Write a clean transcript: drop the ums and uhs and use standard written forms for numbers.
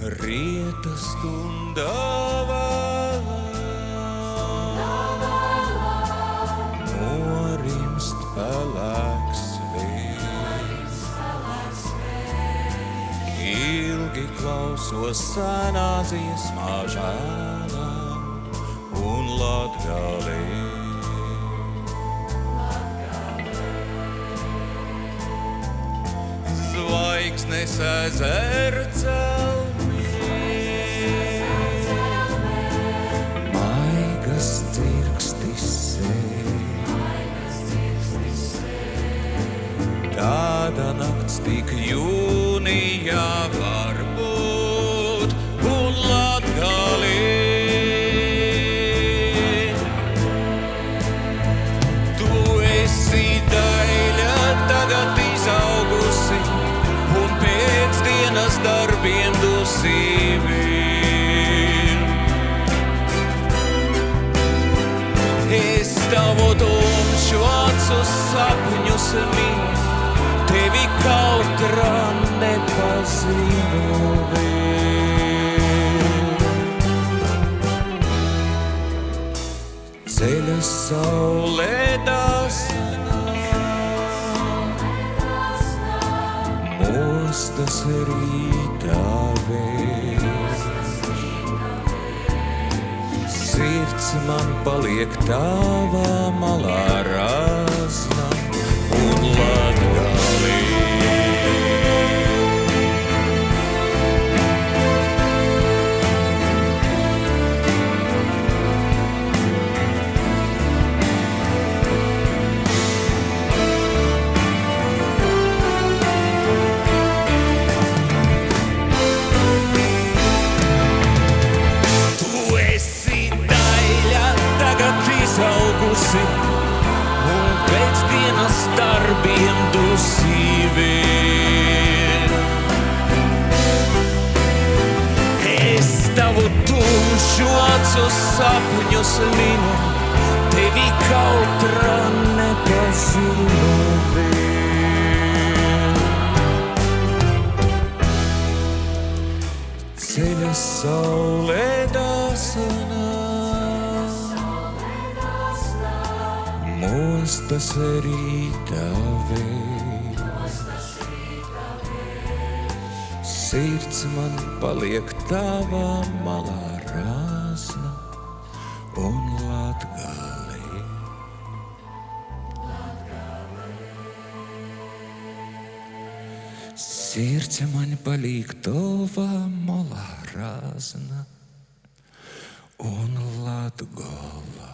Rieta stundā vēlā, norimst pelēks vējš. Ilgi klausos senā dziesmā žēlā un Latgalē. Zvaigznes ezeru celmē, maigas dzirkstis tāda nakts tik jūnijā var būt un Latgalē. Tu esi daļa tagad izaugusi un pēc dienas darbiem dusīvi. Es tavu tumšu acu sapņus mīlu, tevi kautrā nepazinu vēl. Ceļa saulē dāsnā, mostas rītā vēl. Sirds man paliek tavā malā rāsna un Latgalē. Izaugusi un pēc dienas darbiem dusīvi. Es tavu tumšu acu sapņus minu, tevi kautrā nepazinu vēl. Ceļa saulē dāsnā, mostas rītā vēl. Sirds man paliek tavā malā rāsna un Latgalē. Sirds man paliek tavā malā rāsna un Latgalē.